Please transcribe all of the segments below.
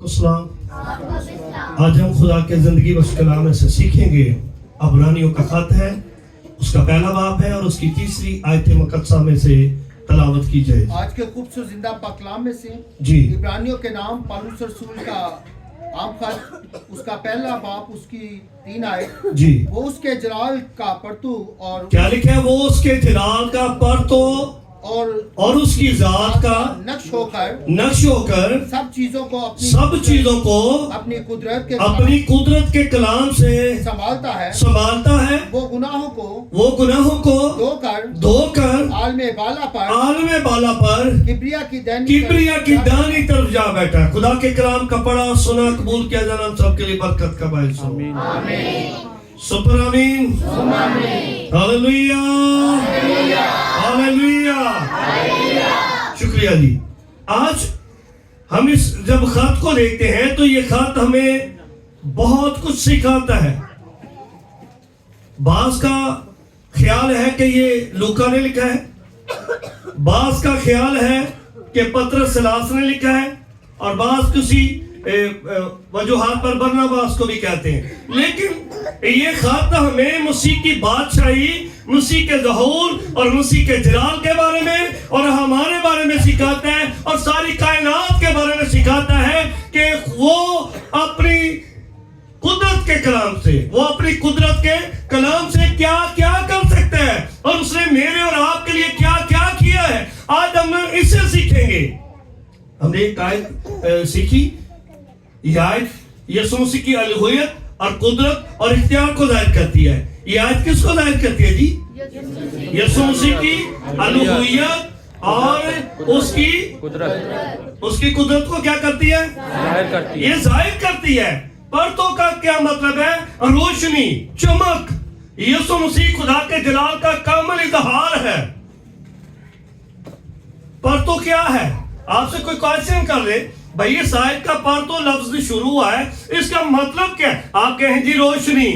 सलाम। आज हम खुदा के ज़िंदगी बख्श कलाम से सीखेंगे। अबरानियों का खत है, उसका पहला बाब है और उसकी तीसरी आयत मुकद्दसा में से तलावत की जाए। आज के खूबसूरत जिंदा पाक कलाम में से जी इब्रानियों के नाम पौलुस रसूल का आम खत, उसका पहला बाब, उसकी 3 आयत। जी वो उसके जलाल का परतू और क्या लिखा है? वो उसके जलाल का परतो और उसकी जात का नक्श होकर सब चीजों को अपनी कुदरत के कलाम से संभालता है। वो गुनाहों को धोकर आलमे बाला पर किबरिया की दानी तरफ जा बैठा। खुदा के कलाम का पढ़ा सुना कबूल किया जाना हम सबके लिए बरकत का बायस हो। आमीन। सुपर आमीन। Hallelujah hallelujah. शुक्रिया जी। आज हम इस जब खत को देखते हैं तो ये खत हमें बहुत कुछ सिखाता है। बास का ख्याल है कि ये लूका ने लिखा है, बास का ख्याल है कि पतरस सिलास ने लिखा है, और बास किसी वजूहात पर बरनबास को भी कहते हैं। लेकिन ये खत हमें मसीह की बादशाही, मसीह के ज़हूर और मसीह के जलाल के बारे में और हमारे बारे में सिखाता है, और सारी कायनात के बारे में सिखाता है कि वो अपनी कुदरत के कलाम से, वो अपनी कुदरत के कलाम से क्या क्या कर सकता है और उसने मेरे और आपके लिए क्या क्या किया है। आज हम इससे सीखेंगे। हमने एक आयत सीखी। यह आयत यीशु मसीह की अलूहियत और कुदरत और इख्तियार को जाहिर करती है। यह आयत किसको जाहिर करती है जी? यीशु मसीह की अलूहियत और उसकी कुदरत को क्या करती है? ये जाहिर करती है। परतों का क्या मतलब है? रोशनी, चमक। यीशु मसीह खुदा के जलाल का कामिल इज़हार है। परतों क्या है? आपसे कोई क्वेश्चन कर ले, भाई ये शायद का परतो लफ्ज शुरू हुआ है, इसका मतलब क्या है? आप कहें जी रोशनी,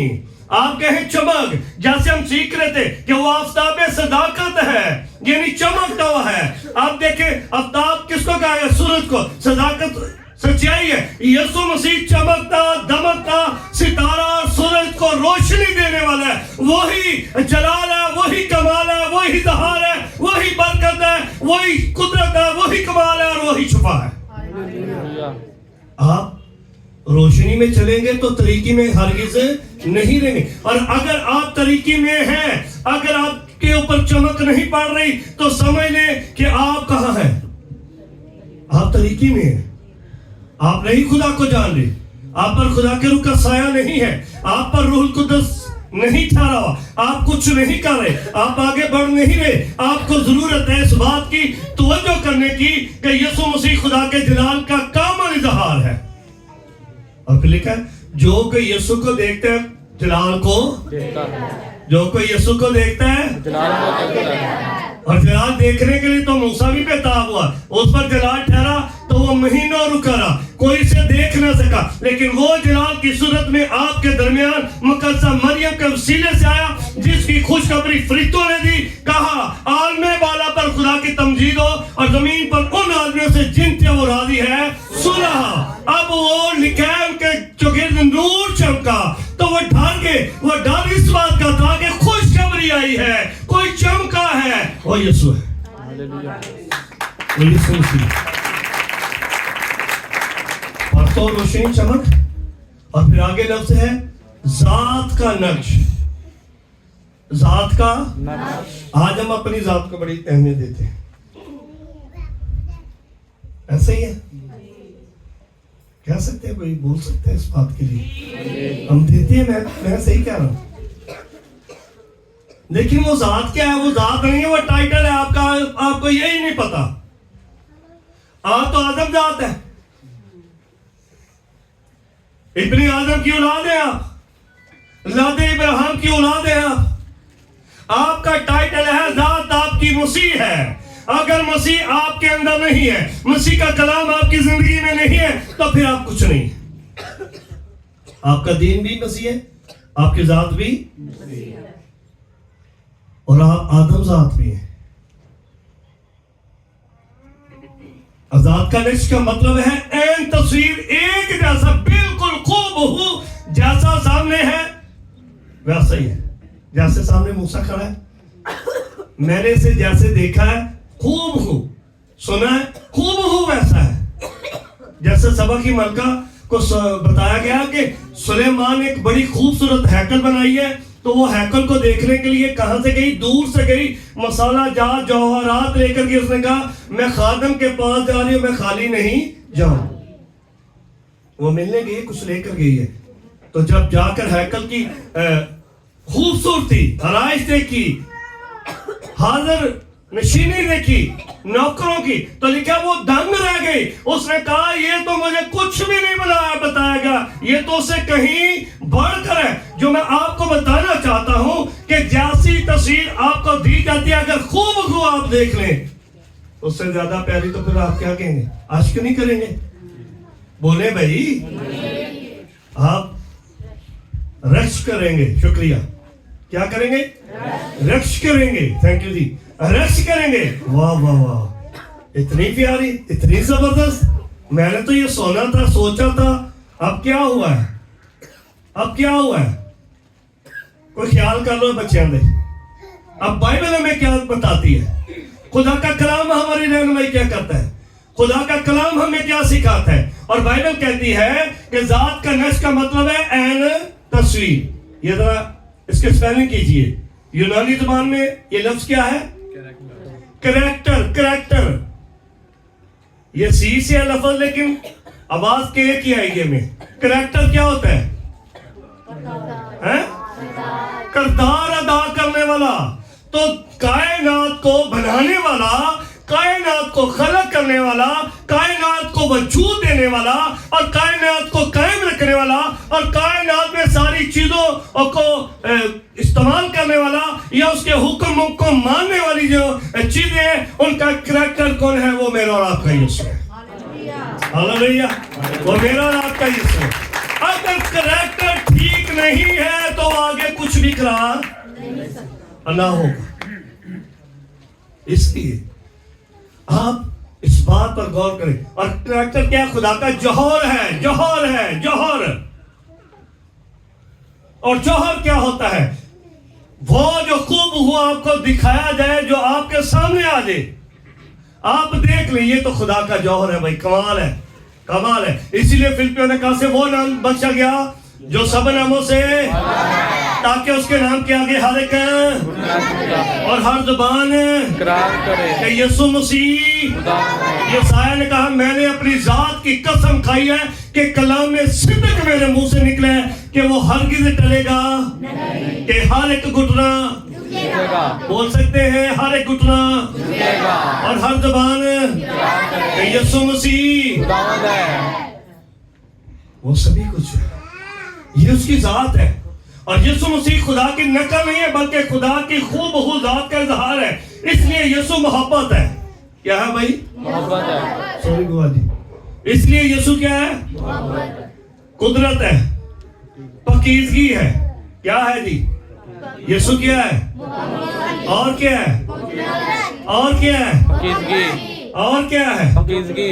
आप कहें चमक। जैसे हम सीख रहे थे कि वो आफताब सदाकत है, यानी चमकता हुआ है। आप देखें आफ्ताब किसको कहा है? सूरज को। सदाकत सच्चाई है। यीशु मसीह चमकता दमकता सितारा सूरज को रोशनी देने वाला है। वही जलाल है, वही कमाल है, वही ज़हार है, वही बरकत है, वही कुदरत है, वही कमाल है और वही छुपा है। आप रोशनी में चलेंगे तो तरीकी में हरगिज़ नहीं रहेंगे, और अगर आप तरीकी में हैं, अगर आपके ऊपर चमक नहीं पड़ रही तो समझ लें कि आप कहां हैं। आप तरीकी में हैं, आप नहीं खुदा को जान रहे, आप पर खुदा के रूह का साया नहीं है, आप पर रूहुल कुद्दस नहीं ठहरा हुआ, आप कुछ नहीं कर रहे, आप आगे बढ़ नहीं रहे। आपको जरूरत है इस बात की तवज्जो करने की कि यीशु मसीह खुदा के जलाल का कामिल इज़हार है। और फिर लिखा है जो कोई यीशु को देखता है जलाल को देखता है। जो कोई यीशु को देखता है जलाल को देखता है। और जलाल देखने के लिए तो मूसा भी बेताब हुआ, उस पर जलाल ठहरा तो वो महीनों रुका रहा, कोई इसे देख न सका। लेकिन वो जलाल की सूरत में आपके दरमियान मुकद्दसा मरियम के वसीले से आया, जिसकी खुशखबरी फरिश्तों ने दी। कहा आलमे बाला पर खुदा की तमजीद हो और जमीन पर उन आदमियों से जिनसे वो राजी है सुना। अब वो लिखा है उनके चौगिर्द नूर चमका, तो वो डर इस बात का था कि खुशखबरी आई है, कोई चमका है, वो यीशु है। वो यीशु मसीह। तो रोशनी, चमक, और फिर आगे लफ्ज है जात का नक्श। जात का नक्श। आज हम अपनी जात को बड़ी अहमियत देते हैं, ऐसा ही है। कह सकते हैं, कोई बोल सकते हैं इस बात के लिए? हम देते हैं। मैं सही कह रहा हूं। लेकिन वो जात क्या है? वो जात नहीं है, वो टाइटल है आपका। आपको यही नहीं पता। आप तो आदम जात है, इब्नी आदम की औलाद है आप, लादे इब्राहिम की औलाद है आप। आपका टाइटल है जात, आपकी मसीह है। अगर मसीह आपके अंदर नहीं है, मसीह का कलाम आपकी जिंदगी में नहीं है, तो फिर आप कुछ नहीं। आपका दीन भी मसीह है, आपकी जात भी, और आप आदम जात भी है। आजाद का नक्श का मतलब है ऐन तस्वीर, एक वैसा ही है जैसे सामने मूसा खड़ा है, मैंने इसे जैसे देखा है हूबहू, सुना है हूबहू वैसा है। जैसे सबा की मलका को बताया गया कि सुलेमान ने एक बड़ी खूबसूरत हैकल बनाई है, तो वो हैकल को देखने के लिए कहां से गई, दूर से गई, मसाला जात जौहरात लेकर के उसने कहा मैं खादम के पास जा रही हूं, मैं खाली नहीं जाऊं। वो मिलने गई, कुछ लेकर गई है। तो जब जाकर हैकल की खूबसूरती आराइश देखी, हाजिर नशीनी देखी नौकरों की, तो लिखा वो दंग रह गई। उसने कहा ये तो मुझे कुछ भी नहीं बताया गया, ये तो उससे कहीं बढ़कर है। जो मैं आपको बताना चाहता हूं कि जैसी तस्वीर आपको दी जाती है, अगर खूब आप देख लें, उससे ज्यादा प्यारी तो फिर आप क्या कहेंगे, आशिक नहीं करेंगे? बोले भाई, आप रक्ष करेंगे। शुक्रिया, क्या करेंगे? रक्ष करेंगे। थैंक यू जी, रक्ष करेंगे। वाह वाह वाह, इतनी प्यारी, इतनी जबरदस्त। मैंने तो ये सोना था, सोचा था, अब क्या हुआ है? अब क्या हुआ है? कोई ख्याल कर लो बच्चों दे। अब बाइबल हमें क्या बताती है? खुदा का कलाम हमारी रहनुमाई क्या करता है? खुदा का कलाम हमें क्या सिखाता है? और बाइबल कहती है कि जात का नक्श का मतलब है ऐन तस्वीर। ये जरा इसके स्पेलिंग कीजिए। यूनानी ज़बान में ये लफ्ज क्या है? करैक्टर। करैक्टर, ये सी से है लफ्ज, लेकिन आवाज के की आएगी में। करैक्टर क्या होता है? किरदार अदा करने वाला। तो कायनात को बनाने वाला, कायनात को खलक करने वाला, कायनात को वजूद देने वाला, और कायनात को कायम रखने वाला, और कायनात में सारी चीजों को इस्तेमाल करने वाला, या उसके हुक्म को मानने वाली जो चीजें हैं, उनका करैक्टर कौन है? वो मेरा और आपका यीशु है। हालेलुया, वो मेरा और आपका यीशु है। अगर करैक्टर ठीक नहीं है तो आगे कुछ भी करा ना होगा। इसलिए आप इस बात पर गौर करें। और करैक्टर क्या? खुदा का जौहर है। जौहर है, जौहर। और जौहर क्या होता है? वो जो खूब हुआ आपको दिखाया जाए, जो आपके सामने आ जाए, आप देख लें ये तो खुदा का जौहर है। भाई कमाल है, कमाल है। इसीलिए फिलिपियों ने कहा से वो नाम बख्शा गया जो सब नामों से, ताकि उसके नाम के आगे हर एक और हर जुबान कि यीशु मसीह। यसाया ने कहा मैंने अपनी जात की कसम खाई है कि कलाम में सिद्दक मेरे मुंह से निकले कि वो हरगिज़ टलेगा, कि हर एक घुटना बोल सकते हैं, हर एक घुटना और हर जुबान कि यीशु मसीह वो सभी कुछ है। ये उसकी जात है। और यीशु मसीह खुदा की नकल नहीं है, बल्कि खुदा की खूबहू जात का इजहार है। इसलिए यीशु मोहब्बत है। क्या है भाई? मोहब्बत है। सॉरी बुआ जी। इसलिए यीशु क्या है? कुदरत है, पाकीज़गी है। क्या है जी? यीशु क्या है? और क्या है? और क्या है? पाकीज़गी। और क्या है? पाकीज़गी।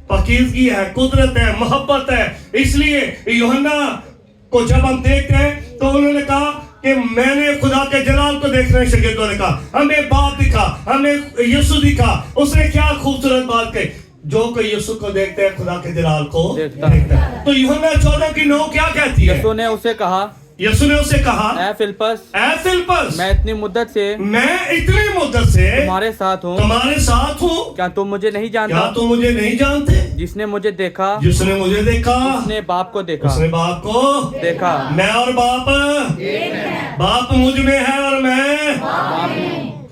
पाकीज़गी है, कुदरत है, मोहब्बत है। इसलिए यूहन्ना को जब हम देखते हैं तो उन्होंने कहा कि मैंने खुदा के जलाल को देखने शागिर्दों ने कहा हमें बाप दिखा, हमें यीशु दिखा। उसने क्या खूबसूरत बात कही, जो कोई यीशु को देखते हैं खुदा के जलाल को देखता है। तो यूहन्ना 14:9 क्या कहती है? यीशु ने उसे कहा ऐ फिलिप्पस, मैं इतनी मुद्दत से तुम्हारे साथ हूँ, क्या तुम मुझे नहीं जानता? क्या तुम मुझे नहीं जानते? जिसने मुझे देखा उसने बाप को देखा। मैं और बाप मुझ में है और मैं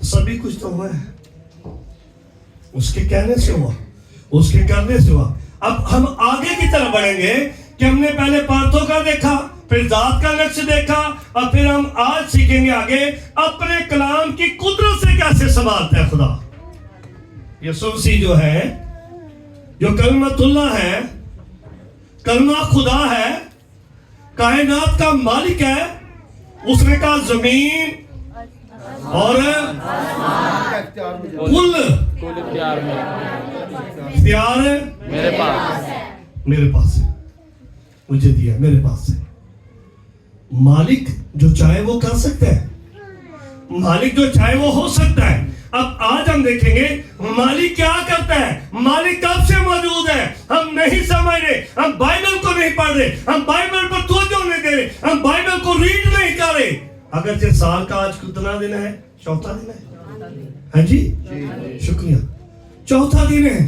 सभी कुछ तो हुआ है उसके कहने से हुआ, उसके करने से हुआ। अब हम आगे की तरफ बढ़ेंगे कि हमने पहले पार्थों का देखा, फिर जात का लक्ष्य देखा, और फिर हम आज सीखेंगे आगे अपने कलाम की कुदरत से कैसे संभालता है खुदा। यीशु मसीह जो है, जो कलमतुल्लाह है, कलमा खुदा है, कायनात का मालिक है। उसने कहा जमीन और कुल इख्तियार मेरे पास है, मुझे दिया, मेरे पास है। मालिक जो चाहे वो कर सकता है, मालिक जो चाहे वो हो सकता है। अब आज हम देखेंगे मालिक क्या करता है, मालिक कब से मौजूद है हम नहीं समझ रहे, हम बाइबल को नहीं पढ़ रहे, हम बाइबल पर तवज्जो नहीं दे रहे, हम बाइबल को रीड नहीं कर रहे। अगर जो साल का आज कितना दिन है, चौथा दिन है, हाँ जी शुक्रिया, चौथा दिन है।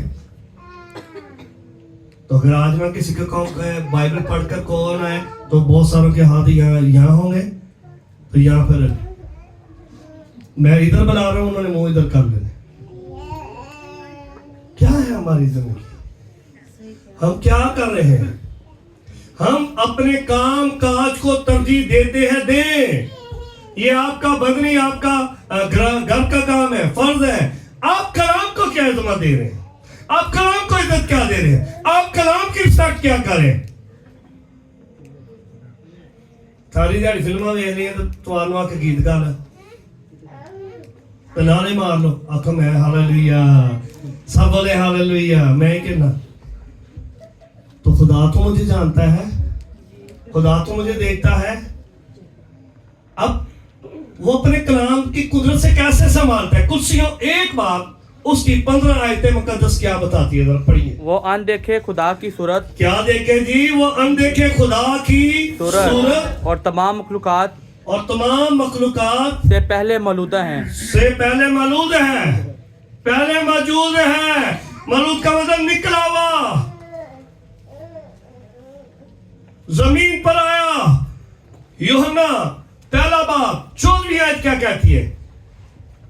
तो अगर आज मैं किसी को कहूँ बाइबल पढ़कर कौन है, तो बहुत सारों के हाथ यहाँ होंगे, तो यहाँ पर मैं इधर बना रहा हूं, उन्होंने मुंह इधर कर लेने। क्या है हमारी जिंदगी, हम क्या कर रहे हैं? हम अपने काम काज को तरजीह देते हैं, दें, ये आपका बदनी, आपका घर का काम है, फर्ज है। आप कलाम को क्या इज्जत दे रहे हैं, आप कलाम को इज्जत क्या दे रहे हैं, आप कलाम की रिस्पेक्ट क्या करें? सारी दिहाड़ी फिल्मां देख रही है तो आनो आके गीत गा ला, तो नारे मार लो, आखो मैं हालेलुया, सब बोले हालेलुया, मैं कहना। तो खुदा तो मुझे जानता है, खुदा तो मुझे देखता है। अब वो अपने कलाम की कुदरत से कैसे संभालता है? कुर्सियों एक बात उसकी 15 आयतें मुकद्दस क्या बताती है, जरा पढ़िए। वो अनदेखे खुदा की सूरत, क्या देखे जी? वो अनदेखे खुदा की सूरत और तमाम मखलूकात और तमाम मखलूकात से पहले मौजूदा हैं, से पहले मौजूद है, पहले मौजूद है। मौजूद का मतलब निकला हुआ, जमीन पर आया। यूहन्ना पहला बाब 14वीं आयत क्या कहती है?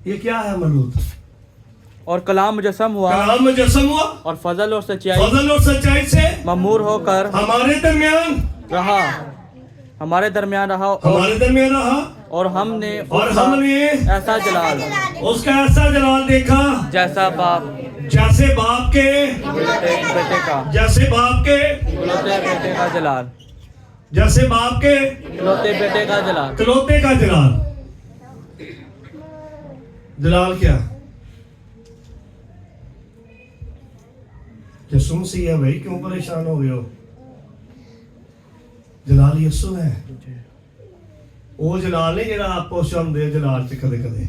ये क्या है मौजूद? और कलाम मुजस्सम हुआ, कलाम मुजस्सम हुआ और फजल और सच्चाई से ममूर होकर हमारे दरमियान रहा, हमारे दरमियान रहा, और हमने ऐसा जलाल, उसका ऐसा जलाल देखा जैसे बाप के बेटे का, जैसे बाप के इकलौते बेटे का जलाल, जैसे बाप के इकलौते बेटे का जलाल। इकलौते का जलाल। जलाल क्या? यीशु मसीह है भाई, क्यों परेशान हो गए हो? जलाल यीशु है। वो जलाल नहीं जेड़ा आपको शामदे जलाल च कदे कदे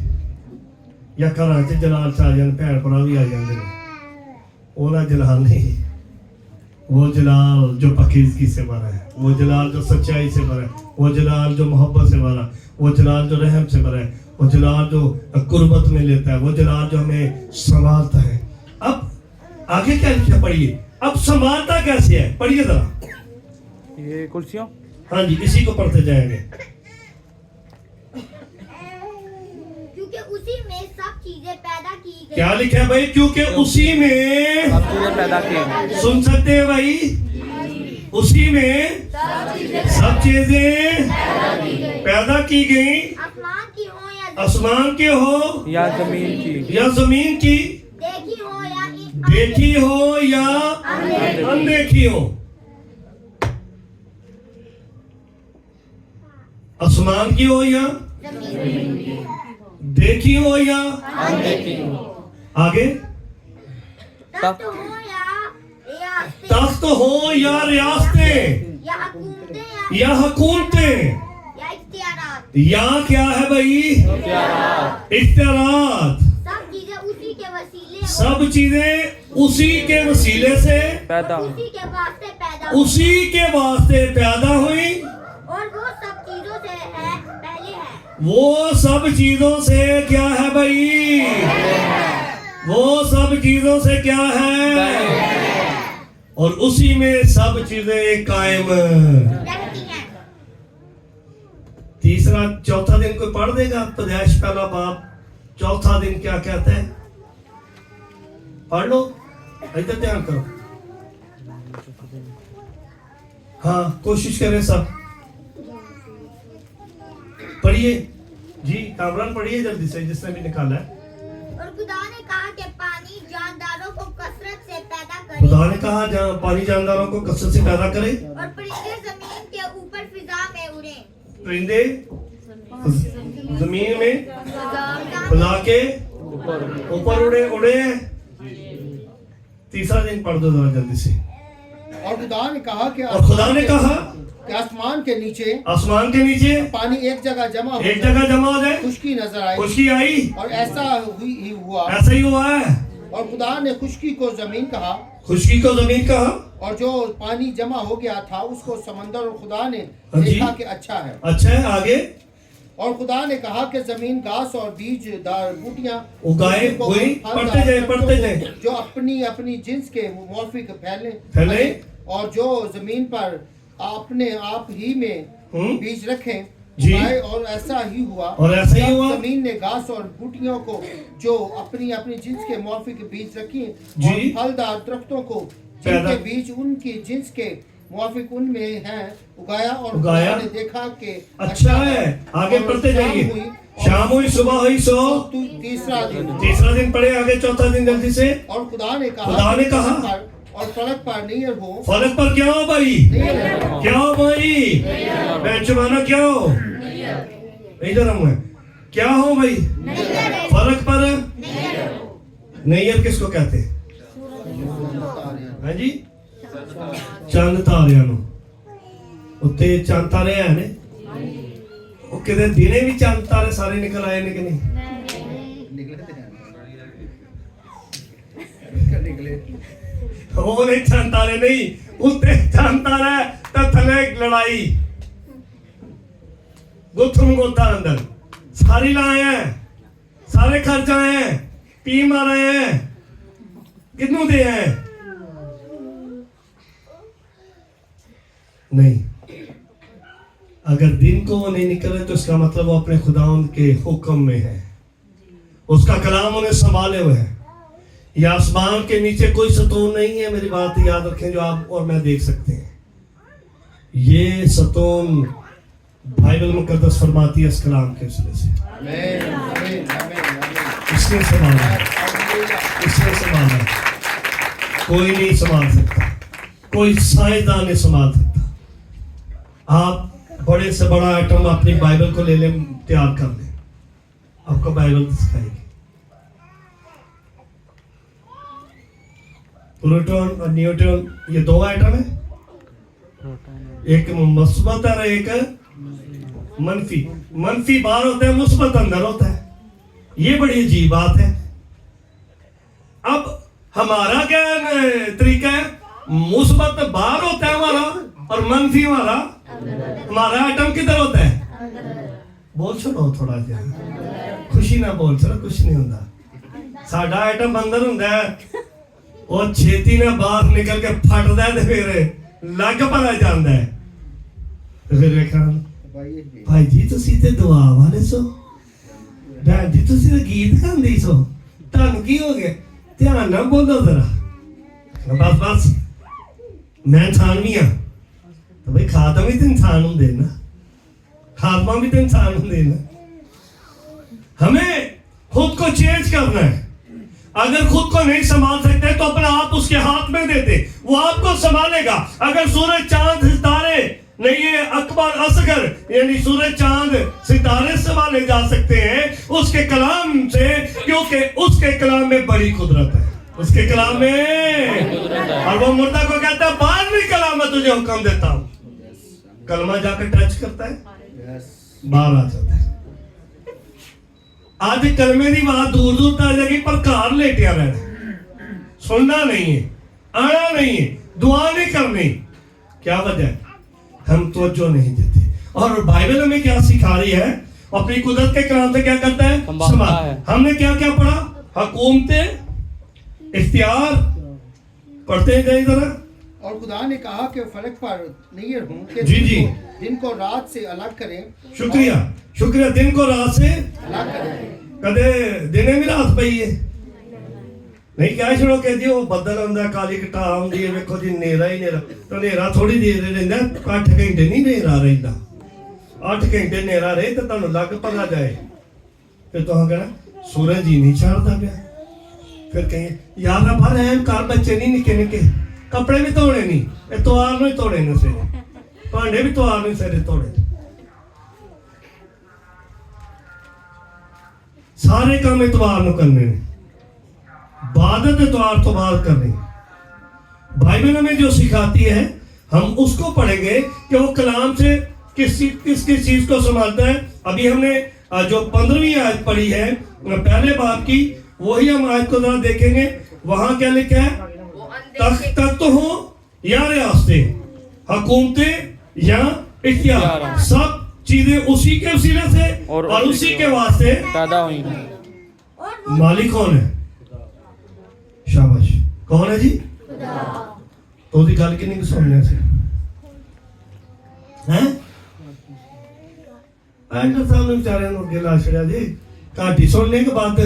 या घर च जलाल च आ जान, भैन भरा भी आ जाते हैं, ओला जलाल नहीं। वो जलाल जो पाकीज़गी से भरा है, वो जलाल जो सच्चाई से भरा है, वो जलाल जो मोहब्बत से भरा है, वो जलाल जो रहम से भरा है, वो जलाल जो कुर्बत में लेता है, वो जलाल जो हमें संभालता है। अब आगे क्या लिखा पढ़िए, अब संभालता कैसे है, पढ़िए जरा। ये कुर्सियों, हाँ जी, इसी को पढ़ते जाएंगे। क्योंकि उसी में सब चीजें पैदा की गई। क्या लिखा है भाई? क्योंकि उसी में सब चीजें पैदा की गई। सुन सकते हैं भाई? उसी में सब चीजें पैदा की गई, आसमान की हो या जमीन की, देखी हो या अनदेखी हो। आसमान की हो या देखी हो या आगे तख्त हो या रियासतें या हुकूमतें या क्या है भाई? इख्तियारात। सब चीजें उसी के वसीले से पैदा, उसी के वास्ते पैदा हुई, और वो सब चीजों से है, पहले है। वो सब चीजों से क्या है भाई? वो सब चीजों से क्या है? और उसी में सब चीजें कायम रहती हैं। तीसरा चौथा दिन कोई पढ़ देगा? पैदाइश पहला बाप चौथा दिन क्या कहता है? पढ़ लो, इधर ध्यान करो। हाँ, कोशिश करें सब, पढ़िए जी, कामरान पढ़िए जल्दी से, जिसने भी निकाला है। और खुदा ने कहा कि पानी जानदारों को कसरत से पैदा करे। खुदा ने कहा पानी जानदारों को कसरत से पैदा करे, और परिंदे जमीन के ऊपर फिजा में उड़े। परिंदे जमीन में फैला के ऊपर उड़े। तीसरा दिन पढ़ दो जरा जल्दी से। और खुदा ने कहा कि और खुदा ने कहा कि आसमान के नीचे पानी एक जगह जमा हो जाए, खुशकी नजर आई, खुशकी आई, और ऐसा ही हुआ है। और खुदा ने खुशकी को जमीन कहा, और जो पानी जमा हो गया था उसको समंदर, और खुदा ने देखा कि अच्छा है। आगे और खुदा ने कहा कि जमीन घास और बीजदार बूटियां उगाए, पढ़ते जाए जो अपनी अपनी जिन्स के मुवाफिक फैले, और जो जमीन पर अपने आप ही में बीज रखें जी। और ऐसा ही हुआ। जमीन ने घास और बूटियों को जो अपनी अपनी जिन्स के मुवाफिक बीज रखी, और फलदार दरख्तों को जिनके बीज उनकी जिन्स के मुवाफिक उनमें हैं उगाया, और खुदा ने देखा कि अच्छा है। आगे पढ़ते जाइए। शाम हुई, सुबह हुई, सो तीसरा दिन पढ़े, आगे चौथा दिन जल्दी से। और खुदा ने कहा और फलक पर नहीं हो। फलक पर क्या हो भाई? क्या हो भाई? मैं चुमाना क्या हो? इधर हूँ मैं। क्या हो भाई? फलक पर नैयर किसको कहते हैं? हाँ जी, चंद तारियां नु। उत्ते चंद तारे है ने, वो किधर दिने भी चंद तारे सारे निकल आए ने कि नहीं? निकले वो नहीं, चंद तारे नहीं, उत्ते चंद तारा तो थले लड़ाई, गुथम गोता अंदर सारी लाए हैं, सारे खर्च आए हैं, पी मारे हैं, कितनों दे हैं? नहीं। अगर दिन को वो नहीं निकले तो इसका मतलब वो अपने खुदावंद के हुक्म में है, उसका कलाम उन्हें संभाले हुए है। या आसमान के नीचे कोई सतून नहीं है, मेरी बात याद रखें, जो आप और मैं देख सकते हैं। ये सतून बाइबल मुकद्दस फरमाती है इस कलाम के वजह से। इसने संभाला, कोई नहीं संभाल सकता, कोई साइंसदान नहीं संभाल सकता। आप बड़े से बड़ा आइटम अपनी बाइबल को ले लें, तैयार कर लें, आपको बाइबल सिखाएगी। प्रोटॉन और न्यूट्रॉन, ये दो आइटम है, एक मुस्बत और एक मनफी। मनफी बाहर होता है, मुस्बत अंदर होता है। ये बड़ी अजीब बात है। अब हमारा क्या तरीका है? मुस्बत बाहर होता है हमारा, और मनफी हमारा आइटम किधर होता है? बोल छोड़ो थोड़ा सा, खुशी ना बोल छोड़ो, कुछ नहीं होता। साडा आइटम अंदर होता है, और छेती ने बाहर निकल के फटदा है, फिर लग पता जाता है। फिर देखा भाई जी तुसी ते दुआ वाले सो, भैन जी तुसी ते गीत गांदी सो, तुहानू की हो गया? ध्यान ना बोलो जरा, बस मैं इंसान भी हाँ, तो भाई खादम भी तो इंसान होंगे ना, खादमा भी तो इंसान होंगे ना। हमें खुद को चेंज करना है। अगर खुद को नहीं संभाल सकते तो अपना आप उसके हाथ में दे दे, वो आपको संभालेगा। अगर सूरज चांद सितारे नहीं है, अकबर असगर यानी सूरज चांद सितारे संभाले जा सकते हैं उसके कलाम से, क्योंकि उसके कलाम में बड़ी कुदरत है, उसके कलाम में। और वो मुर्दा को कहता है बाहर नहीं, कलाम में तुझे हुक्म देता हूं। कलमा जाकर टच करता है, बाहर आ जाता है। आज कलमे की बात दूर दूर तक आ जाएगी, पर घर लेटिया रहना, सुनना नहीं है, आना नहीं है, दुआ नहीं करनी। क्या वजह है? हम तवज्जो नहीं देते। और बाइबल हमें क्या सिखा रही है? अपनी कुदरत के कलाम से क्या करता है? संभाल। हमने क्या क्या पढ़ा? हुकूमत, इख्तियार, पढ़ते जाइए जरा। और खुदा ने कहा कि फलक पर नहीं हूँ कि जी दिन को रात से अलग करें। शुक्रिया, दिन को रात से अलग करें। कदे दिने भी रात पई है नहीं, क्या छोड़ो कह दियो बदल आंदा, काली घटा आंदी है, देखो जी नेरा ही नेरा, तो नेरा थोड़ी देर रहिंदा, 8 घंटे नहीं नेरा रहिंदा। 8 घंटे नेरा रहे तो तुहानू लग पता जाए, फिर तुहां कहना सूरज ही नहीं छाड़दा पिया। फिर कहिए यार अब रहम कर, बच्चे नहीं निके निके, कपड़े भी धोने नहीं, इतवार नहीं धोने ने सिर, भांडे भी इतवार नहीं सिर धोने, सारे काम इतवार को करने ने, बादत इतवार तो बाद करनी। बाइबल हमें जो सिखाती है हम उसको पढ़ेंगे कि वो कलाम से किस चीज को संभालता है। अभी हमने जो 15वीं आयत पढ़ी है पहले बाब की, वही हम आयत को जरा देखेंगे। वहां क्या लिखा है? तख्त हो या रियासतें, हुकूमतें या इख्तियार, सब चीजें उसी के वसीले से और उसी के वास्ते पैदा हुई। मालिक कौन है? शाबाश, कौन है जी? तो दी गल किन्नी सुनने से हैं? एंकर साहब ने बेचारे नु अगे ला छड़िया जी, घाटी सुनने के बाद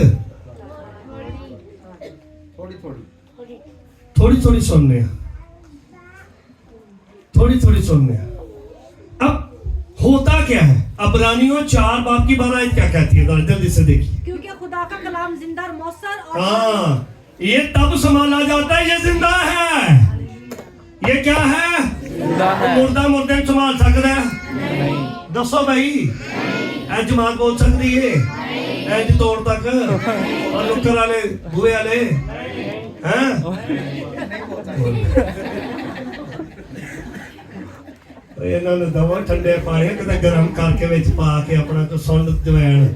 थोड़ी थोड़ी सुनने, थोड़ी सुनने। अब होता क्या है? अबरानियों 4 बाब की 12 आयत क्या कहती है? जल्दी से देखिए। क्योंकि खुदा का कलाम जिंदा और मौसर और हाँ, ये तब संभाला जाता है, ये जिंदा है। ये क्या है? मुर्दा मुर्दे संभाल सकता है? दसो भाई, ऐ जमात बोल सकती है? ऐ तोड़ तक और नुक्कर वाले बुए वाले हैं? इन्होंने दवा ठंडे पानी किते गर्म करके विच पा के अपना को सुंड जवैन,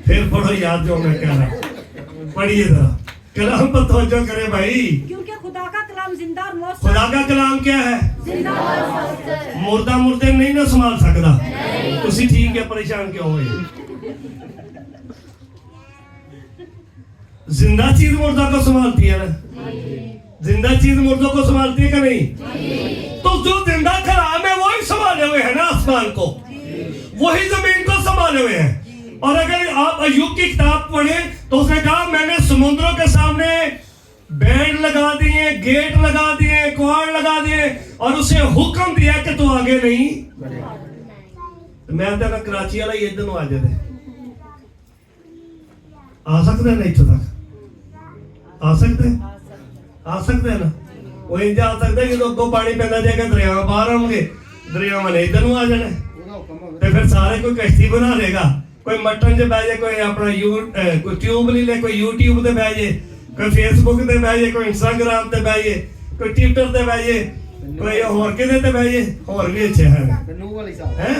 फिर पढ़ो याद जो मैं कह रहा। पढ़िए जरा, कलाम पर तवज्जो करे भाई। क्योंकि खुदा का कलाम जिंदा और मौसर। खुदा का कलाम क्या है? जिंदा और मौसर। मुर्दा मुर्दे नहीं ना संभाल सकता। तुसी ठीक है, परेशान क्यों होए? जिंदा चीज मुर्दा को संभालती है ना? जिंदा चीज मुर्दों को संभालती है कि नहीं? तो जो जिंदा कलाम है वही संभाले हुए है ना आसमान को, वही जमीन को संभाले हुए हैं। और अगर आप अय्यूब की किताब पढ़ें तो उसने कहा मैंने समुद्रों के सामने बैंड लगा दिए, गेट लगा दिए, कुआड़ लगा दिए और उसे हुक्म दिया कि तू आगे नहीं। मैं तेरा कराची वाला ही इधर आ जाते, आ सकते हैं ना? इत्थों तक आ सकते हैं, आ सकते हैं ना? वो इंज आ सकते हैं कि अगों पानी पैदा जाएगा, दरिया बाहर आउंगे, दरिया ने इधर आ जाना तो फिर सारे कोई कश्ती बना लेगा, कोई मटन च बह जाए, कोई अपना कोई ट्यूब ले ले, कोई यूट्यूब ते बह जाए, कोई फेसबुक ते बह जाए, कोई इंस्टाग्राम ते बह जाए, कोई ट्विटर ते बह जाए, कोई होर किते ते बह जाए। होर भी अच्छे हैं हैं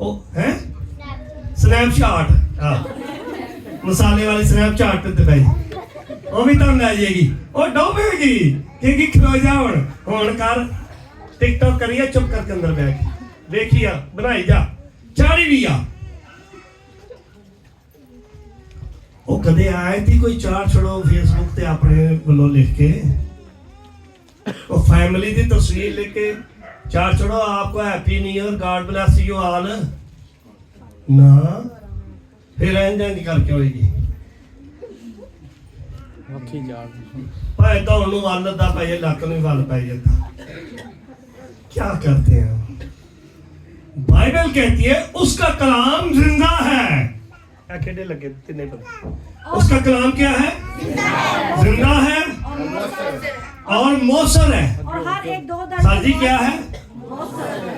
ओ हैं स्नैपचैट, हां मसाले वाली स्नैपचैट ते बह जाए, वो भी तो ले जाएगी, वो डूबेगी कि खलो जा हुन कर टिकटॉक करिए, चुप करके अंदर बैठ देखिया बनाई जा चाड़ी भी आ। वो कदे आए थी कोई चार छोड़ो फेसबुक ते अपने वालों लिख के, वो फैमिली की तस्वीर लिख के चार छोड़ो आपको happy new year, God bless you all ना, फिर इंज करके होएगी भाई तो उन्होंने वाल दा पाइए लक नहीं वाल पाइए। क्या करते हैं? बाइबल कहती है उसका कलाम जिंदा है। खेडे लगे नहीं पता, उसका कलाम क्या है? जिंदा है और मौसर है। और हर एक दो साजी क्या है?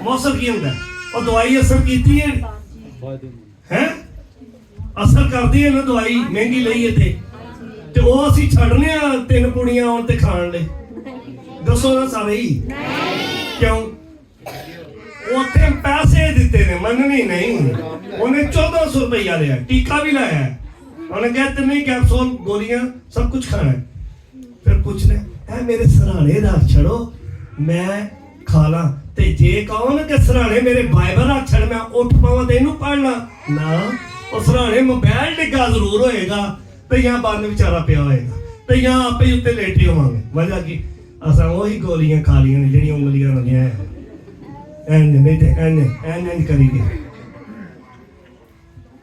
मौसर की होता है। और दवाई असर कीती है हैं? असर करती है ना दवाई, महंगी लईए ते वो असी छड़ने आ 3 पुड़ियां आउण ते खाण ले, दसो ना सारे ही क्यों? उत्थे पैसे दिते ने, मननी नहीं, उन्हें 1400 रुपया लिया, टीका भी लाया है, उन्हें कहते नहीं कैप्सूल गोलियां सब कुछ खाना है। फिर पूछने है मेरे सराने रख छड़ो मैं खा ला, ते जे कहो ना कि सराने मेरे बाइबल रख छड़ मैं उठ पावा ते इनू पढ़ना ना, और सराने मोबाइल डिग्गा जरूर होएगा तो यहाँ बंद बेचारा पिया होएगा तो यहाँ आपे उत्ते लेटे होवांगे। वजह की असां वही गोलियां खा लियां ने जेहड़ियां उंगलियां लगियां है, एंज नहीं थे एंज करेंगे।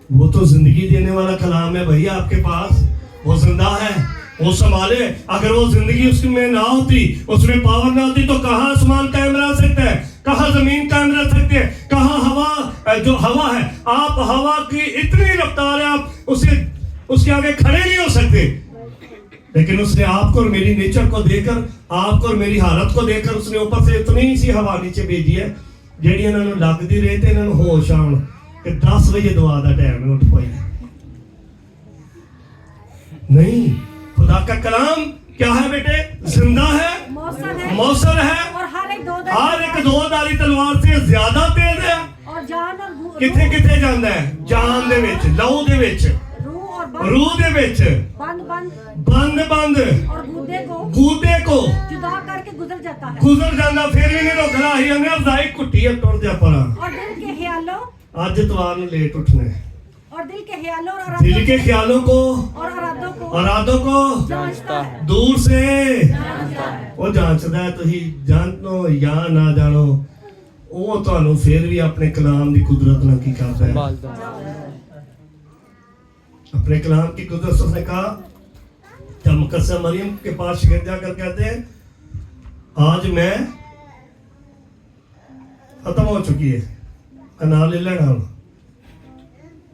वो तो जिंदगी देने वाला कलाम है भैया आपके पास, वो जिंदा है, वो संभाले। अगर वो जिंदगी उसमें ना होती, उसमें पावर ना होती तो कहाँ आसमान कायम रह सकता है, कहाँ जमीन कायम रह सकती है, कहाँ हवा, जो हवा है, आप हवा की इतनी रफ्तार है आप उसके आगे खड़े नहीं हो सकते। लेकिन उसने आपको और मेरी नेचर को देखकर, आपको और मेरी हालत को देखकर उसने ऊपर से इतनी सी हवा नीचे भेजी है जेडी इन्होंने लगती रहे थे इन्होंने होश आउण कि 10 बजे दुआ का टाइम है, उठ पाई नहीं। खुदा का कलाम क्या है बेटे? जिंदा है, मौसर है और हर एक दो धारी तलवार से ज्यादा तेज है। और जान और किथे किथे जांदा है? जान दे विच, लहू दे विच, रूह दे विच, बंद और गूदे को जुदा करके गुजर जाता है। गुजर जांदा, फिर भी नहीं रोकना ही हमने अफजाई कुट्टी है टुर दिया पड़ा। और दिल के ख्यालों आज इतवार में लेट उठना है। और दिल के ख्यालों और दिल के ख्यालों को और अरादों को जांचता है। दूर से वो जांचदा है। तुसी जानो या ना जानो, वो ਤੁਹਾਨੂੰ फिर भी अपने कलाम की कुदरत ना की करता है। अपने कलाम की कुदरत उसने कहा, जब मुकद्दस मरियम के पास शिगिर्द जाकर कहते हैं आज मैं खत्म हो चुकी है, नाम ले लेना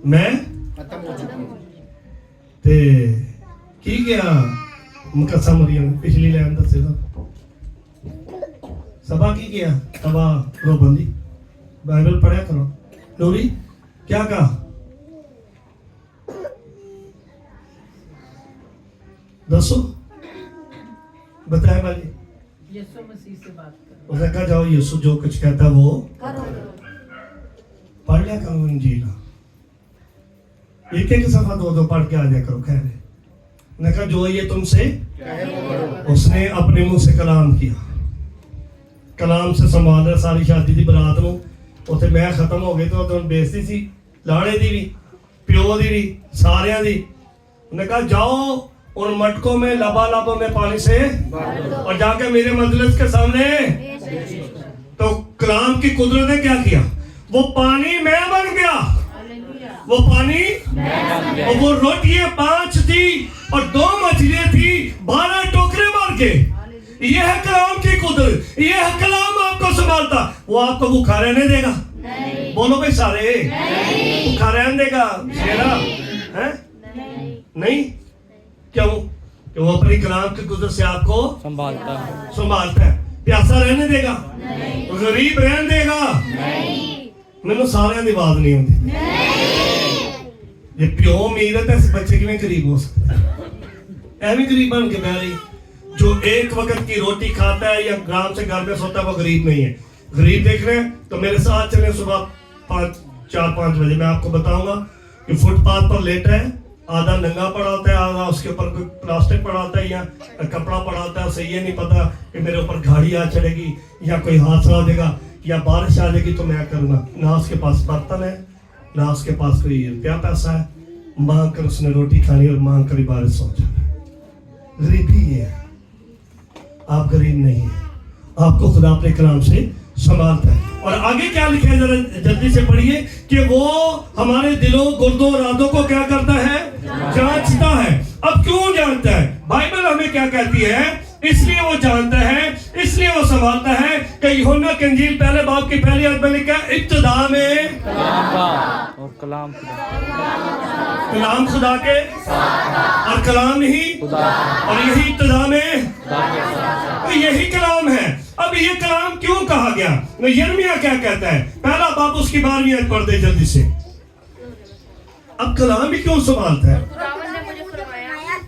मैं खत्म हो चुकी है। ते की गया मुकद्दस मरियम पिछली लाइन दसे तो सबा की गया सबा रोबंदी बाइबल पढ़ा करो। नूरी क्या कहा? दसो बताए वाली। यीशु मसीह से बात करो। उसने कहा जाओ यीशु जो कुछ कहता है वो पढ़ लिया करो इंजील, एक एक सफा दो पढ़ के आ जाया करो। कह रहे ने कहा जो ये तुमसे उसने अपने मुंह से कलाम किया, कलाम से संभाल रहा सारी शादी की बरात ਨੂੰ। ਉੱਥੇ मैं खत्म हो गई तो उन्होंने बेइज्जती सी लाड़े दी भी प्यो दी भी सारियां दी। उन्हें कहा जाओ उन मटकों में लबालब में पानी से और जाके मेरे मजलिस के सामने। तो कलाम की कुदरत ने क्या किया? वो पानी मैं बन गया, वो पानी और वो रोटियां 5 थी और 2 मछलियां थी, 12 टोकरे भर के। यह है कलाम की कुदरत, यह है कलाम आपको संभालता। वो आपको भूखा रहने देगा? बोलो भाई सारे, भूखा रहने देगा शेरा है? नहीं। क्यों? कि वो अपनी कलाम की कुदरत से आपको संभालता है। प्यासा रहने देगा? गरीब रहने देगा? मैंने सारे की बात नहीं होती। ये प्यो अमीर है तो इस बच्चे की गरीब हो सकता है? ऐवी गरीब बन के बह रही। जो एक वक्त की रोटी खाता है या ग्राम से घर में सोता है वो गरीब नहीं है। गरीब देख रहे हैं तो मेरे साथ चले सुबह 4-5 बजे। मैं आपको बताऊंगा कि फुटपाथ पर लेटा है, आधा नंगा पड़ा होता है, आधा उसके ऊपर कोई प्लास्टिक पड़ा होता है या कपड़ा पड़ा होता है। उसे ये नहीं पता कि मेरे ऊपर गाड़ी आ चढ़ेगी या कोई हादसा हो जाएगा या बारिश आ जाएगी तो मैं करूँगा। ना उसके पास बर्तन है, ना उसके पास कोई रुपया पैसा है। मांग कर उसने रोटी खानी और मांग कर ही बारिश हो जाना। गरीबी ये है। आप गरीब नहीं है, आपको खुदा अपने कलाम से संभालता है। और आगे क्या लिखा है जरा जल्दी से पढ़िए कि वो हमारे दिलों गुर्दों इरादों को क्या करता है? जांचता है। अब क्यों जानता है? बाइबल हमें क्या कहती है? इसलिए वो जानता है, इसलिए वो संभालता है कि यूहन्ना की इंजील पहले बाब की पहली आयत में लिखा है इब्तिदा में कलाम खुदा के और कलाम ही और यही इब्तिदा में तो यही कलाम है। अब ये कलाम क्यों कहा गया? यिर्मयाह क्या कहता है? पहला बाब उसकी 12वीं आयत पढ़ दे जल्दी से। अब कलाम भी क्यों संभालता है?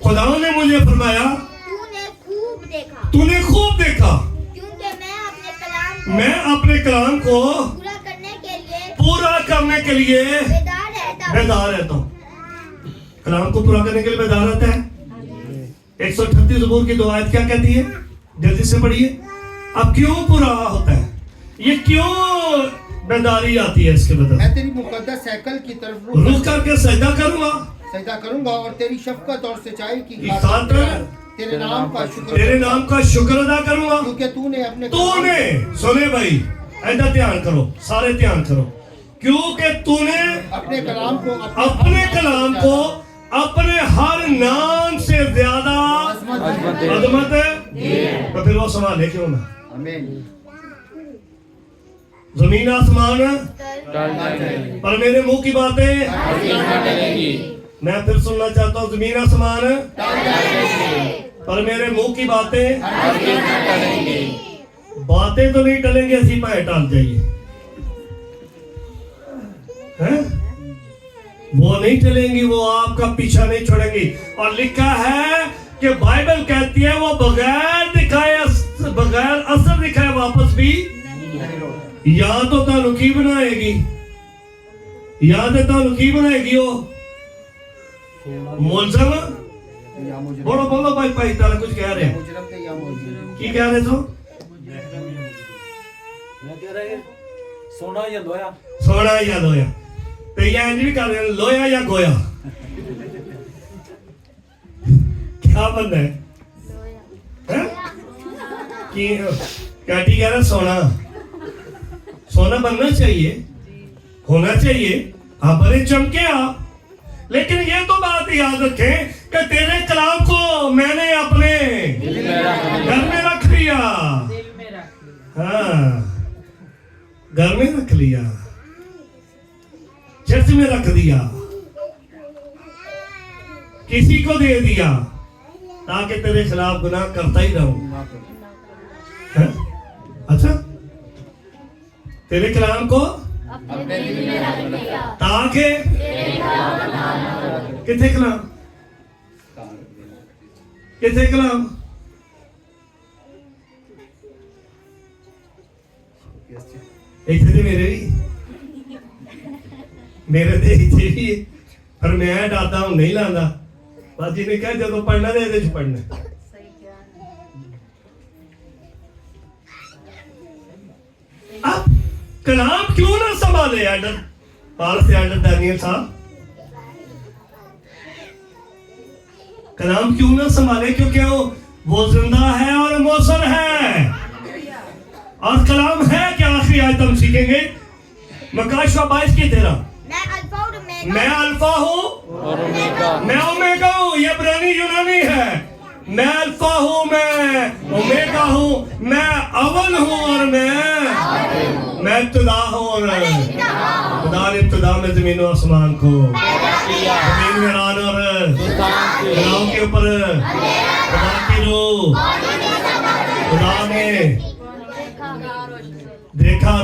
खुदा ने मुझे फरमाया तूने खूब देखा क्योंकि मैं अपने कलाम को पूरा करने के लिए बेदार रहता हूँ। कलाम को पूरा करने के लिए बेदार रहता है। 138 ज़बूर की 2 आयत क्या कहती है? जल्दी से पढ़िए। अब क्यों पूरा होता है? ये क्यों बेदारी आती है? इसके बदले मैं तेरी मुकद्दस हैकल की तरफ रुक करके सजदा करूंगा और तेरी शफकत और सच्चाई की खातिर तेरे नाम का शुक्र अदा करूंगा क्योंकि तूने सुने भाई, ऐसा ध्यान करो, सारे ध्यान करो। क्योंकि तूने अपने कलाम को अपने हर नाम से ज्यादा अजमत है तो फिर वो संभाले क्यों ना? जमीन आसमान पर मेरे मुंह की बातें मैं फिर सुनना चाहता हूँ। जमीन आसमान पर मेरे मुंह की बातें तो नहीं टलेंगे, ऐसी पाए टाल जाइए हैं? वो नहीं चलेंगी, वो आपका पीछा नहीं छोड़ेंगी। और लिखा है कि बाइबल कहती है वो बगैर दिखाए बगैर असर दिखाए वापस भी या तो ਤੁਹਾਨੂੰ ਕੀ ਬਣਾਏਗੀ या तो ਤੁਹਾਨੂੰ ਕੀ ਬਣਾਏਗੀ ਉਹ ਮੁਲਜ਼ਮ या मुजरम बोलो बोलो भाई भाई तारा कुछ कह रहे हैं मुजरम थे या मुजरम की कह रहे तो मैं कह रहा है सोना या लोया सोना या लोया तो ये इंज भी कर रहे हैं लोया या गोया क्या बनना है कि कैटी कह रहा सोना सोना बनना चाहिए होना चाहिए आप बड़े चमके आप लेकिन ये तो बात याद रखें कि तेरे कलाम को मैंने अपने घर में रख लिया दिल में रख लिया। हाँ घर में रख लिया चर्च में रख दिया किसी को दे दिया ताकि तेरे खिलाफ गुनाह करता ही रहूं हाँ? अच्छा तेरे कलाम को ताकि किथे कलाम किथे कलाम इतने तो मेरे तो इतने भी है पर मैं डादा हूं नहीं लांदा बस जिन्हें कहा जो पढ़ना तो ये पढ़ना अब कलाम क्यों ना संभाले एडर पाल से एडर दानियल साहब कलाम क्यों ना संभाले क्योंकि वो जिंदा है और मौसर है और कलाम है क्या आखिरी आयत हम सीखेंगे मकाशवा 22 की 13 मैं अल्फा हूँ और ओमेगा मैं ओमेगा हूँ ये इब्रानी यूनानी है मैं अल्फा हूँ मैं ओमेगा हूँ मैं अव्वल हूँ और मैं इब्तिदा हूँ और खुदा ने इब्तिदा में जमीन और आसमान को जमीन में रान और खुदाओं के ऊपर खुदा की रूह खुदा ने देखा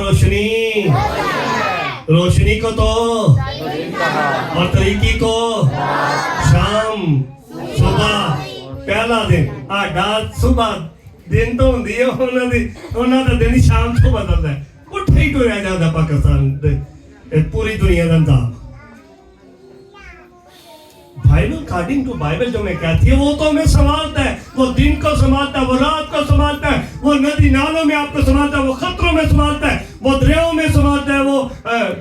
रोशनी को तो और तरीकी को शाम सुबह पहला दिन डाल सुबह दिन तो होंगी है उन्होंने का दिन ही शाम को बदलता है उठ ही टुरिया जाता पाकिस्तान पूरी दुनिया का निजाम बाइबल अकॉर्डिंग टू बाइबल जो मैं कहती है वो तो हमें संभालता है वो दिन को संभालता है वो रात को संभालता है वो नदी नालों में आपको संभालता है वो खतरों में संभालता है वो दरियाओं में संभालता है वो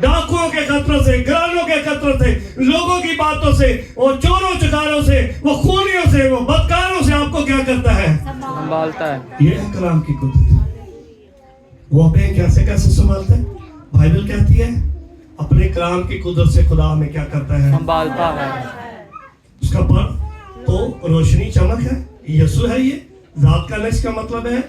डाकुओं के खतरों से घरानों के खतरों से लोगों की बातों से वो चोरों चकारों से वो खूनियों से वो बदकारों से आपको क्या करता है संभालता है ये है कलाम की कुदरत वो हमें कैसे कैसे संभालता है बाइबल कहती है अपने कलाम की कुदरत से खुदा हमें क्या करता है संभालता है उसका पर तो रोशनी चमक है यसु है ये जात का नक्श का मतलब है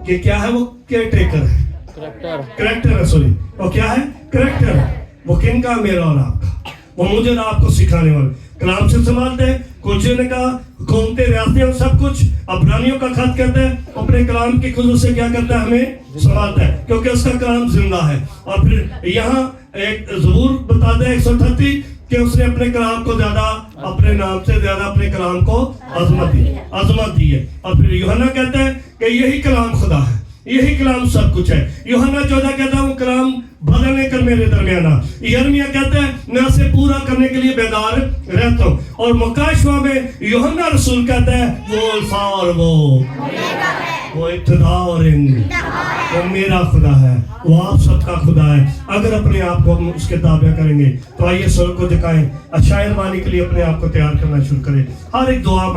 कि क्या है वो केयरटेकर है करेक्टर है सॉरी वो क्या है करेक्टर है वो किन का मेरा और आपका वो मुझे और आपको सिखाने वाला कलाम से संभालते हैं कुछ ने कहा घूमते रहते हैं सब कुछ अब्रानियों का खत कहता है अपने कलाम की खुद से क्या करता है हमें संभालता है क्योंकि उसका कलाम जिंदा है और फिर यहाँ एक ज़बूर बताते हैं 138 कि उसने अपने कलाम को ज्यादा अपने नाम से ज्यादा अपने कलाम को अजमत दी है और फिर यूहन्ना कहता है कि यही कलाम खुदा है यही कलाम सब कुछ है यूहन्ना 14 कहता है वो कलाम बदलने कर मेरे दरमियाना यिर्मयाह कहता है मैं उसे पूरा करने के लिए बेदार रहता हूँ और मकाशवा में यूहन्ना रसूल कहता है वो अल्फा और वो इब्तिदा और वो मेरा खुदा है वो आप सबका खुदा है अगर अपने आप को हम उसके ताबे करेंगे तो आइए सर को दिखाएं अच्छा बानी के लिए अपने आप को तैयार करना शुरू करें हर एक दुआ